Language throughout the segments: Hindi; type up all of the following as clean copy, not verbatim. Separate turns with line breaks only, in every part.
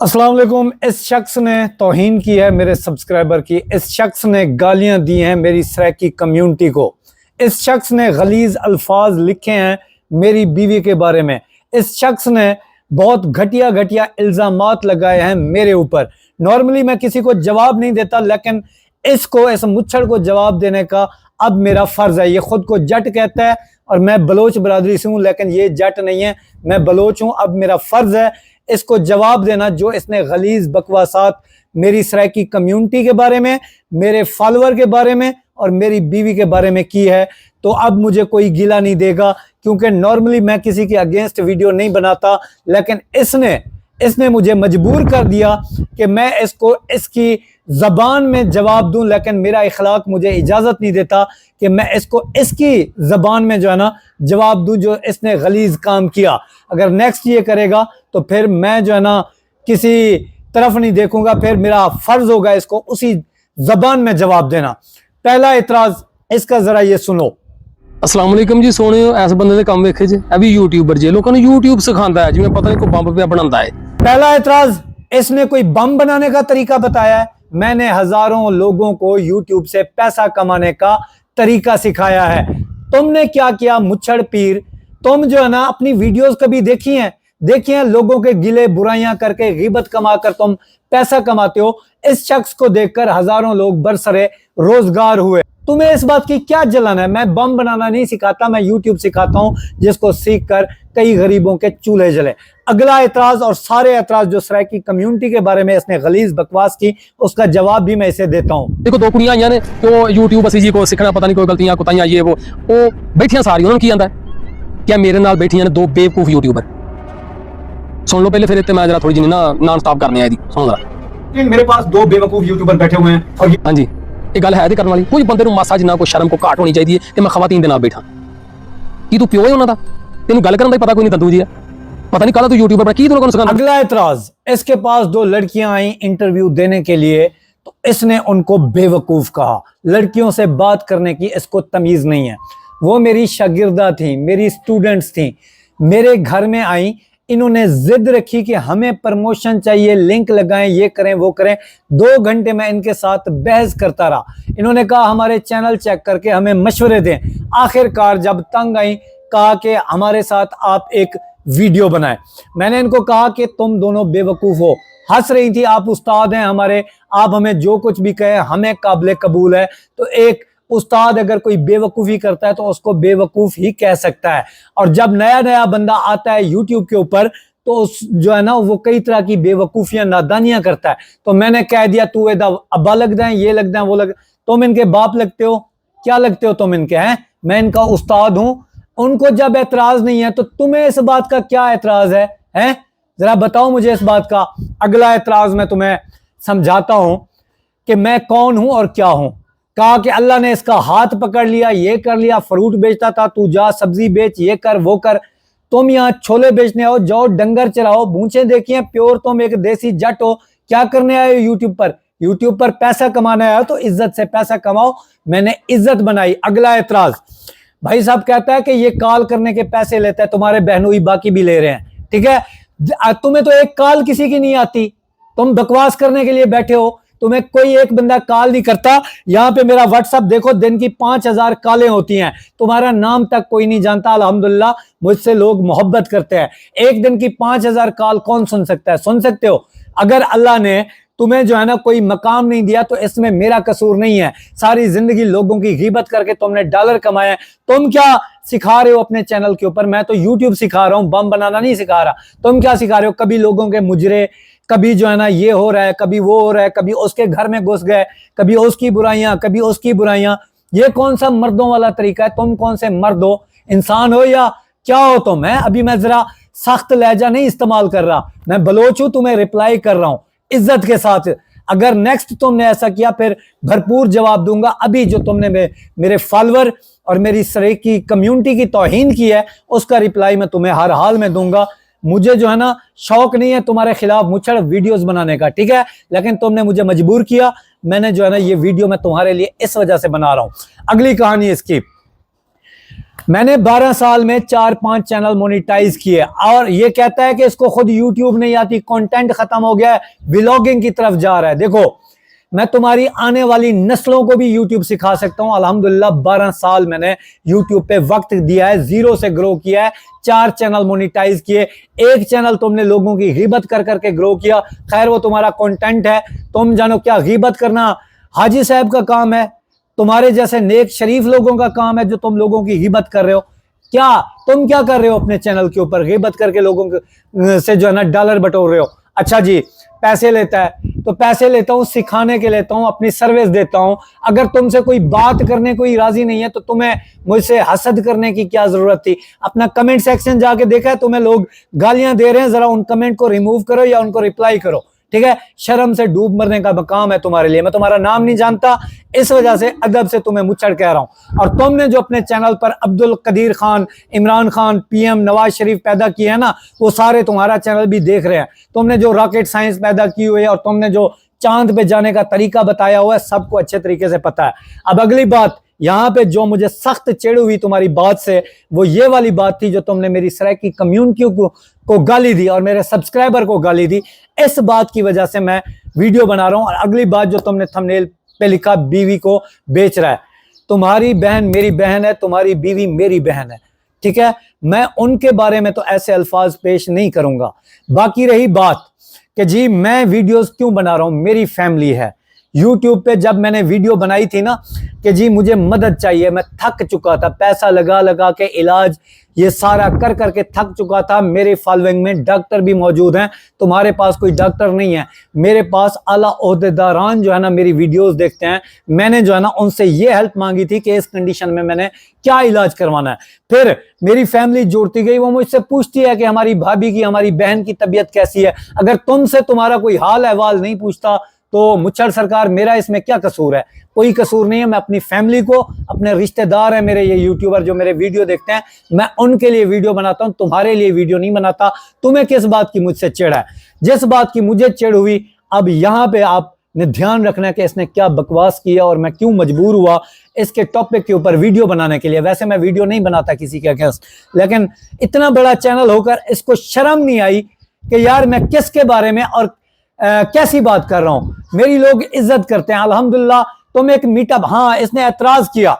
अस्सलाम वालेकुम। इस शख्स ने तौहीन की है मेरे सब्सक्राइबर की। इस शख्स ने गालियां दी हैं मेरी सराइकी कम्युनिटी को। इस शख्स ने गलीज अल्फाज लिखे हैं मेरी बीवी के बारे में। इस शख्स ने बहुत घटिया घटिया इल्ज़ामात लगाए हैं मेरे ऊपर। नॉर्मली मैं किसी को जवाब नहीं देता, लेकिन इसको, इस मुच्छड़ को जवाब देने का अब मेरा फ़र्ज़ है। ये खुद को जट कहता है और मैं बलोच बरादरी से हूँ, लेकिन ये जट नहीं है, मैं बलोच हूँ। अब मेरा फ़र्ज़ है इसको जवाब देना जो इसने गलीज बकवासात मेरी सराइकी कम्युनिटी के बारे में, मेरे फॉलोअर के बारे में और मेरी बीवी के बारे में की है। तो अब मुझे कोई गिला नहीं देगा, क्योंकि नॉर्मली मैं किसी के अगेंस्ट वीडियो नहीं बनाता, लेकिन इसने मुझे मजबूर कर दिया कि मैं इसको इसकी ज़बान में जवाब दूं, लेकिन मेरा इखलाक मुझे इजाज़त नहीं देता कि मैं इसको इसकी ज़बान में जो है ना जवाब दूं जो इसने गलीज काम किया। अगर नेक्स्ट ये करेगा तो फिर मैं जो है ना किसी तरफ नहीं देखूंगा, फिर मेरा फ़र्ज़ होगा इसको उसी ज़बान में जवाब देना। पहला इतराज़ इसका ज़रा ये सुनो।
अस्सलाम वालेकुम जी सोने ऐसे बंदे दे काम वेखे जे अभी यूट्यूबर जे लोगों ने यूट्यूब सिखाता है जिवें पता नहीं कोई बंब पे बनाता है।
पहला इतराज़, इसने कोई बम बनाने का तरीका बताया है। मैंने हजारों लोगों को यूट्यूब से पैसा कमाने का तरीका सिखाया है। तुमने क्या किया मुच्छड़ पीर? तुम जो है ना अपनी वीडियोस कभी देखी हैं लोगों के गिले बुराइयां करके गीबत कमा कर तुम पैसा कमाते हो। इस शख्स को देखकर हजारों लोग बरसरे रोजगार हुए। तुम्हें इस बात की क्या जलन है? मैं बम बनाना नहीं सिखाता, मैं यूट्यूब सिखाता हूं जिसको सीख कर कई गरीबों के चूल्हे जले। अगला एतराज और सारे एतराज जो सराइकी कम्युनिटी के बारे में इसने गलीज बकवास की, उसका जवाब भी मैं इसे देता हूं।
देखो दो कुड़ियां आईयां ने तो यूट्यूब असी जी को सीखना पता नहीं कोई गलतियां कुताइयां ये वो बैठियां सारी उन्होंने की आंदा है क्या मेरे नाल बैठियां ने दो बेवकूफ यूट्यूबर। सुन लो पहले, फिर इतने मैं जरा थोड़ी जी ना नॉन स्टॉप करने आई दी सुन जरा।
मेरे पास दो बेवकूफ यूट्यूबर बैठे हुए हैं और
हाँ जी ये गल है करने वाली। कोई बंदे मासा जिन्ना कोई शर्म को घाट होनी चाहिए कि मैं खवातीन के नाल बैठा की तू प्यो है उन्होंने तेन गल करने का पता कोई नहीं दंदू जी है पता नहीं कल तू यूट्यूबर पर की तू लोगों को।
अगला एतराज, इसके पास दो लड़कियां आई इंटरव्यू देने के लिए, तो इसने उनको बेवकूफ कहा। लड़कियों से बात करने की इसको तमीज नहीं है। वो मेरी शागिर्दा थी, मेरी स्टूडेंट्स थी, मेरे घर में आई। इन्होंने जिद रखी कि हमें प्रमोशन चाहिए, लिंक लगाएं, ये करें वो करें। 2 घंटे मैं इनके साथ बहस करता रहा। इन्होंने कहा हमारे चैनल चेक करके हमें मशवरे दें। आखिरकार जब तंग आई, कहा कि हमारे साथ आप एक वीडियो बनाएं। मैंने इनको कहा कि तुम दोनों बेवकूफ हो। हंस रही थी, आप उस्ताद हैं हमारे, आप हमें जो कुछ भी कहें हमें काबिल कबूल है। तो एक उस्ताद अगर कोई बेवकूफ़ी करता है तो उसको बेवकूफ़ ही कह सकता है। और जब नया नया बंदा आता है यूट्यूब के ऊपर तो उस जो है ना वो कई तरह की बेवकूफ़ियां नादानियां करता है। तो मैंने कह दिया तू एदा अब्बा लगता है, ये लगता है, वो लग, तुम इनके बाप लगते हो, क्या लगते हो तुम इनके? हैं, मैं इनका उस्ताद हूं। उनको जब एतराज नहीं है तो तुम्हें इस बात का क्या एतराज है? हैं, जरा बताओ मुझे इस बात का। अगला एतराज मैं तुम्हें समझाता हूं कि मैं कौन हूं और क्या हूं। कहा कि अल्लाह ने इसका हाथ पकड़ लिया, ये कर लिया, फ्रूट बेचता था, तू जा सब्जी बेच, ये कर वो कर। तुम यहाँ छोले बेचने आओ, जाओ डंगर चराओ, भूचे देखिए प्योर, तुम एक देसी जट हो। क्या करने आए हो यूट्यूब पर? यूट्यूब पर पैसा कमाने आया हो तो इज्जत से पैसा कमाओ। मैंने इज्जत बनाई। अगला एतराज, भाई साहब कहता है कि ये कॉल करने के पैसे लेता है, तुम्हारे बहनोई बाकी भी ले रहे हैं, ठीक है। तुम्हें तो एक कॉल किसी की नहीं आती, तुम बकवास करने के लिए बैठे हो। तुम्हें कोई एक बंदा कॉल नहीं करता। यहां पे मेरा व्हाट्सएप देखो, दिन की 5000 कॉलें होती हैं, तुम्हारा नाम तक कोई नहीं जानता। अल्हम्दुलिल्लाह मुझसे लोग मोहब्बत करते हैं। एक दिन की 5000 कॉल कौन सुन सकता है? सुन सकते हो। अगर अल्लाह ने तुम्हें जो है ना कोई मकाम नहीं दिया तो इसमें मेरा कसूर नहीं है। सारी जिंदगी लोगों की गीबत करके तुमने डॉलर कमाए। तुम क्या सिखा रहे हो अपने चैनल के ऊपर? मैं तो यूट्यूब सिखा रहा हूं, बम बनाना नहीं सिखा रहा। तुम क्या सिखा रहे हो? कभी लोगों के मुजरे, कभी जो है ना ये हो रहा है, कभी वो हो रहा है, कभी उसके घर में घुस गए, कभी उसकी बुराइयां, कभी उसकी बुराइयां। ये कौन सा मर्दों वाला तरीका है? तुम कौन से मर्द हो? इंसान हो या क्या हो तुम? है अभी मैं जरा सख्त लहजा नहीं इस्तेमाल कर रहा, मैं बलोच हूं, तुम्हें रिप्लाई कर रहा हूं इज्जत के साथ। अगर नेक्स्ट तुमने ऐसा किया फिर भरपूर जवाब दूंगा। अभी जो तुमने मेरे फॉलोअर और मेरी सराइकी कम्युनिटी की तौहीन की है उसका रिप्लाई मैं तुम्हें हर हाल में दूंगा। मुझे जो है ना शौक नहीं है तुम्हारे खिलाफ मुच्छड़ वीडियोस बनाने का, ठीक है, लेकिन तुमने मुझे मजबूर किया। मैंने जो है ना ये वीडियो मैं तुम्हारे लिए इस वजह से बना रहा हूं। अगली कहानी इसकी, मैंने 12 साल में 4-5 चैनल मोनेटाइज किए और ये कहता है कि इसको खुद यूट्यूब नहीं आती, कंटेंट खत्म हो गया है, व्लॉगिंग की तरफ जा रहा है। देखो, मैं तुम्हारी आने वाली नस्लों को भी यूट्यूब सिखा सकता हूं। अल्हम्दुलिल्लाह 12 साल मैंने यूट्यूब पे वक्त दिया है, जीरो से ग्रो किया है, 4 चैनल मोनेटाइज किए, 1 चैनल तुमने लोगों की गीबत कर करके ग्रो किया। खैर वो तुम्हारा कंटेंट है, तुम जानो क्या गीबत करना हाजी साहब का काम है, तुम्हारे जैसे नेक शरीफ लोगों का काम है जो तुम लोगों की गीबत कर रहे हो। क्या तुम क्या कर रहे हो अपने चैनल के ऊपर? गीबत करके लोगों से जो है ना डॉलर बटोर रहे हो। अच्छा जी, पैसे लेता है तो पैसे लेता हूं, सिखाने के लेता हूं, अपनी सर्विस देता हूं। अगर तुमसे कोई बात करने कोई राजी नहीं है तो तुम्हें मुझसे हसद करने की क्या जरूरत थी? अपना कमेंट सेक्शन जाके देखा है, तुम्हें लोग गालियां दे रहे हैं, जरा उन कमेंट को रिमूव करो या उनको रिप्लाई करो, ठीक है? शर्म से डूब मरने का मकाम है तुम्हारे लिए। मैं तुम्हारा नाम नहीं जानता, इस वजह से अदब से तुम्हें मुच्छड़ कह रहा हूं। और तुमने जो अपने चैनल पर अब्दुल कदीर खान, इमरान खान, पीएम नवाज शरीफ पैदा किए हैं ना, वो सारे तुम्हारा चैनल भी देख रहे हैं। तुमने जो रॉकेट साइंस पैदा की हुई है और तुमने जो चांद पे जाने का तरीका बताया हुआ है, सबको अच्छे तरीके से पता है। अब अगली बात, यहां पे जो मुझे सख्त चिढ़ हुई तुम्हारी बात से, वो ये वाली बात थी जो तुमने मेरी सराइकी कम्युनिटी को गाली दी और मेरे सब्सक्राइबर को गाली दी। इस बात की वजह से मैं वीडियो बना रहा हूं। और अगली बात जो तुमने थंबनेल पे लिखा, बीवी को बेच रहा है। तुम्हारी बहन मेरी बहन है, तुम्हारी बीवी मेरी बहन है, ठीक है? मैं उनके बारे में तो ऐसे अल्फाज पेश नहीं करूंगा। बाकी रही बात कि जी मैं वीडियोस क्यों बना रहा हूं, मेरी फैमिली है। यूट्यूब पे जब मैंने वीडियो बनाई थी ना कि जी मुझे मदद चाहिए, मैं थक चुका था, पैसा लगा लगा के इलाज ये सारा कर करके थक चुका था। मेरे फॉलोइंग में डॉक्टर भी मौजूद हैं, तुम्हारे पास कोई डॉक्टर नहीं है। मेरे पास आला ओहदेदारान जो है ना मेरी वीडियोस देखते हैं। मैंने जो है ना उनसे ये हेल्प मांगी थी कि इस कंडीशन में मैंने क्या इलाज करवाना है। फिर मेरी फैमिली जुड़ती गई, वो मुझसे पूछती है कि हमारी भाभी की, हमारी बहन की तबीयत कैसी है। अगर तुमसे तुम्हारा कोई हाल अहवाल नहीं पूछता तो मुच्छड़ सरकार मेरा इसमें क्या कसूर है? कोई कसूर नहीं है। मैं अपनी फैमिली को, अपने रिश्तेदार हैं मेरे ये यूट्यूबर जो मेरे वीडियो देखते हैं, मैं उनके लिए वीडियो बनाता हूं, तुम्हारे लिए वीडियो नहीं बनाता। तुम्हें किस बात की मुझसे चिढ़ है? जिस बात की मुझे चिढ़ हुई, अब यहां पे आपने ध्यान रखना है कि इसने क्या बकवास किया और मैं क्यों मजबूर हुआ इसके टॉपिक के ऊपर वीडियो बनाने के लिए। वैसे मैं वीडियो नहीं बनाता किसी के अगेंस्ट, लेकिन इतना बड़ा चैनल होकर इसको शर्म नहीं आई कि यार मैं किसके बारे में और कैसी बात कर रहा हूं। मेरी लोग इज्जत करते हैं अल्हम्दुलिल्लाह। तुम एक मीटअप, हाँ इसने एतराज किया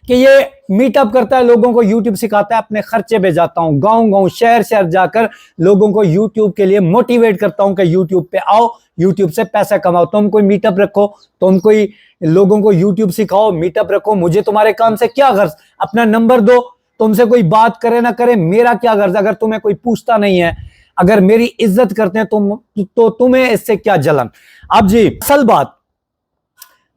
कि ये मीटअप करता है, लोगों को यूट्यूब सिखाता है, अपने खर्चे पे जाता हूं, गांव गांव शहर शहर जाकर लोगों को यूट्यूब के लिए मोटिवेट करता हूं कि यूट्यूब पे आओ, यूट्यूब से पैसा कमाओ। तुम कोई मीटअप रखो, तुम कोई लोगों को यूट्यूब सिखाओ, मीटअप रखो, मुझे तुम्हारे काम से क्या गर्ज? अपना नंबर दो, तुमसे कोई बात करे ना करे, मेरा क्या गर्ज? अगर तुम्हें कोई पूछता नहीं है, अगर मेरी इज्जत करते हैं तुम, तो तुम्हें इससे क्या जलन? अब जी असल बात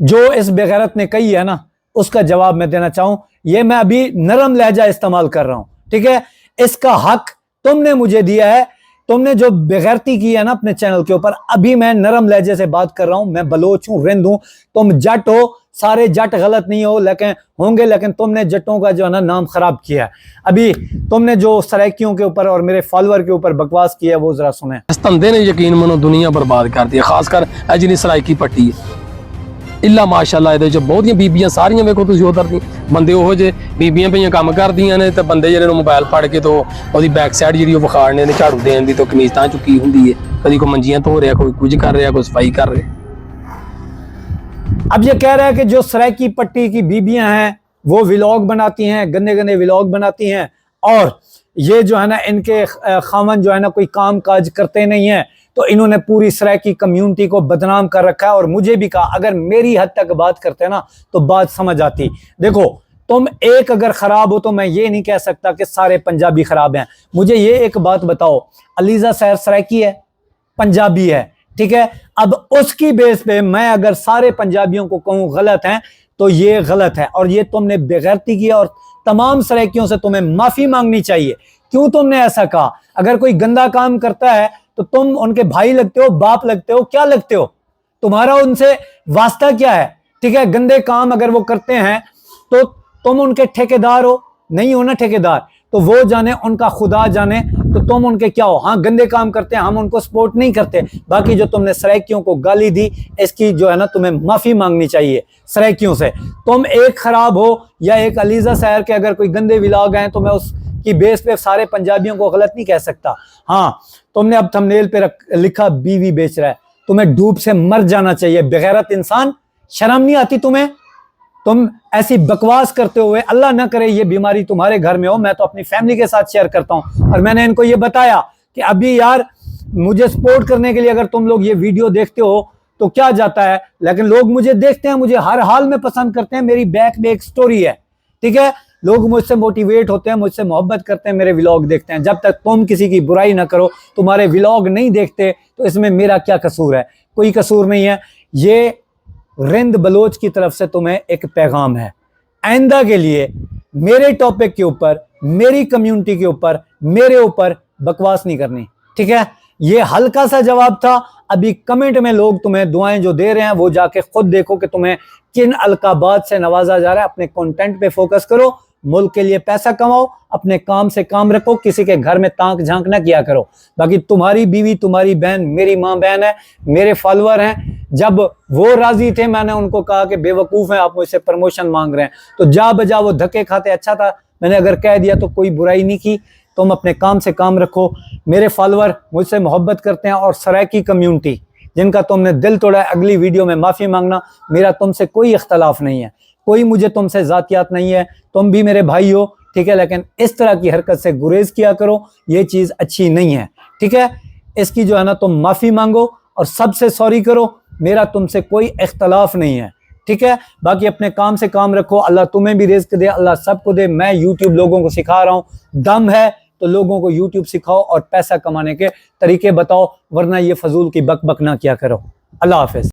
जो इस बेगैरत ने कही है ना, उसका जवाब मैं देना चाहूं। ये मैं अभी नरम लहजा इस्तेमाल कर रहा हूं, ठीक है? इसका हक तुमने मुझे दिया है। तुमने जो बेगैरती की है ना अपने चैनल के ऊपर, अभी मैं नरम लहजे से बात कर रहा हूं। मैं बलोच हूं, रिंद हूं, तुम जट हो। सारे जट गलत नहीं हो लेकिन होंगे, लेकिन तुमने जटों का जो है ना नाम खराब किया है। अभी तुमने जो सराइकियों के ऊपर और मेरे फॉलोअर के ऊपर बकवास किया है वो जरा सुने।
इस धंधे ने यकीन मनो दुनिया बर्बाद कर दी है, खासकर जिन्हें सराइकी पट्टी है। इला माशाअल्लाह ਇਹਦੇ ਚ ਬਹੁਤੀਆਂ ਬੀਬੀਆਂ ਸਾਰੀਆਂ ਵੇਖੋ ਤੁਸੀਂ ਉਧਰ ਦੀ ਬੰਦੇ ਉਹੋ ਜੇ ਬੀਬੀਆਂ ਪਈਆਂ ਕੰਮ ਕਰਦੀਆਂ ਨੇ ਤੇ ਬੰਦੇ ਜਿਹੜੇ ਨੂੰ ਮੋਬਾਈਲ ਫੜ ਕੇ ਤੋਂ ਉਹਦੀ ਬੈਕ ਸਾਈਡ ਜਿਹੜੀ ਉਹ ਵਿਖਾੜਨੇ ਨੇ, ਝਾੜੂ ਦੇਣ ਦੀ ਤੋਂ ਕਮੀਜ਼ ਤਾਂ ਚੁੱਕੀ ਹੁੰਦੀ ਹੈ, ਕਦੀ ਕੋਈ ਮੰਜੀਆਂ ਧੋ ਰਿਹਾ, ਕੋਈ ਕੁਝ ਕਰ ਰਿਹਾ, ਕੋਈ ਸਫਾਈ ਕਰ ਰਿਹਾ।
अब ये कह रहा है कि जो सराइकी पट्टी की बीबियां हैं वो व्लॉग बनाती हैं, गंदे गंदे व्लॉग बनाती हैं, और ये जो है ना इनके खामन जो है ना कोई काम काज करते नहीं है, तो इन्होंने पूरी सराइकी कम्युनिटी को बदनाम कर रखा है। और मुझे भी कहा अगर मेरी हद तक बात करते ना तो बात समझ आती। देखो तुम एक अगर खराब हो तो मैं ये नहीं कह सकता कि सारे पंजाबी खराब हैं। मुझे ये एक बात बताओ, अलीजा सैर सराइकी है, पंजाबी है, ठीक है? अब उसकी बेस पे मैं अगर सारे पंजाबियों को कहूं गलत हैं तो ये गलत है, और ये तुमने बेगैरती की और तमाम सराइकियों से तुम्हें माफी मांगनी चाहिए। क्यों तुमने ऐसा कहा? अगर कोई गंदा काम करता है तो तुम उनके भाई लगते हो, बाप लगते हो, क्या लगते हो? तुम्हारा उनसे वास्ता क्या है? ठीक है, गंदे काम अगर वो करते हैं तो तुम उनके ठेकेदार हो, नहीं हो ना ठेकेदार, तो वो जाने, उनका खुदा जाने। तो तुम उनके क्या हो? हाँ, गंदे काम करते हैं, हम उनको सपोर्ट नहीं करते। बाकी जो तुमने सराइकियों को गाली दी, इसकी जो है ना तुम्हें माफी मांगनी चाहिए सराइकियों से। तुम एक खराब हो या एक अलीजा शहर के अगर कोई गंदे व्लॉग हैं तो मैं उसकी बेस पे सारे पंजाबियों को गलत नहीं कह सकता। हाँ, तुमने अब थंबनेल पे लिखा बीवी बेच रहा है, तुम्हें डूब से मर जाना चाहिए बेगैरत इंसान। शर्म नहीं आती तुम्हें? तुम ऐसी बकवास करते हुए, अल्लाह ना करे ये बीमारी तुम्हारे घर में हो। मैं तो अपनी फैमिली के साथ शेयर करता हूं और मैंने इनको ये बताया कि अभी यार मुझे सपोर्ट करने के लिए अगर तुम लोग ये वीडियो देखते हो तो क्या जाता है, लेकिन लोग मुझे देखते हैं, मुझे हर हाल में पसंद करते हैं। मेरी बैक में एक स्टोरी है, ठीक है? लोग मुझसे मोटिवेट होते हैं, मुझसे मोहब्बत करते हैं, मेरे व्लॉग देखते हैं। जब तक तुम किसी की बुराई ना करो, तुम्हारे व्लॉग नहीं देखते, तो इसमें मेरा क्या कसूर है? कोई कसूर नहीं है। ये रिंद बलोच की तरफ से तुम्हें एक पैगाम है, आइंदा के लिए मेरे टॉपिक के ऊपर, मेरी कम्युनिटी के ऊपर, मेरे ऊपर बकवास नहीं करनी, ठीक है? ये हल्का सा जवाब था। अभी कमेंट में लोग तुम्हें दुआएं जो दे रहे हैं वो जाके खुद देखो कि तुम्हें किन अलकाबात से नवाजा जा रहा है। अपने कंटेंट पे फोकस करो, मुल्क के लिए पैसा कमाओ, अपने काम से काम रखो, किसी के घर में ताक झांक ना किया करो। बाकी तुम्हारी बीवी, तुम्हारी बहन मेरी माँ बहन है, मेरे फॉलोअर हैं। जब वो राजी थे, मैंने उनको कहा कि बेवकूफ हैं आप, मुझसे प्रमोशन मांग रहे हैं, तो जा बजा वो धक्के खाते। अच्छा था मैंने अगर कह दिया तो कोई बुराई नहीं की। तुम अपने काम से काम रखो। मेरे फॉलोअर मुझसे मोहब्बत करते हैं और सराइकी कम्युनिटी जिनका तुमने दिल तोड़ा है, अगली वीडियो में माफी मांगना। मेरा तुमसे कोई इख्तलाफ नहीं है, कोई मुझे तुमसे जातियात नहीं है, तुम भी मेरे भाई हो, ठीक है? लेकिन इस तरह की हरकत से गुरेज किया करो, ये चीज अच्छी नहीं है, ठीक है? इसकी जो है ना तुम माफी मांगो और सबसे सॉरी करो। मेरा तुमसे कोई इख्तलाफ नहीं है, ठीक है? बाकी अपने काम से काम रखो। अल्लाह तुम्हें भी रिज़्क दे, अल्लाह सबको दे। मैं यूट्यूब लोगों को सिखा रहा हूँ, दम है तो लोगों को यूट्यूब सिखाओ और पैसा कमाने के तरीके बताओ, वरना ये फजूल की बक बक ना किया करो। अल्लाह हाफिज।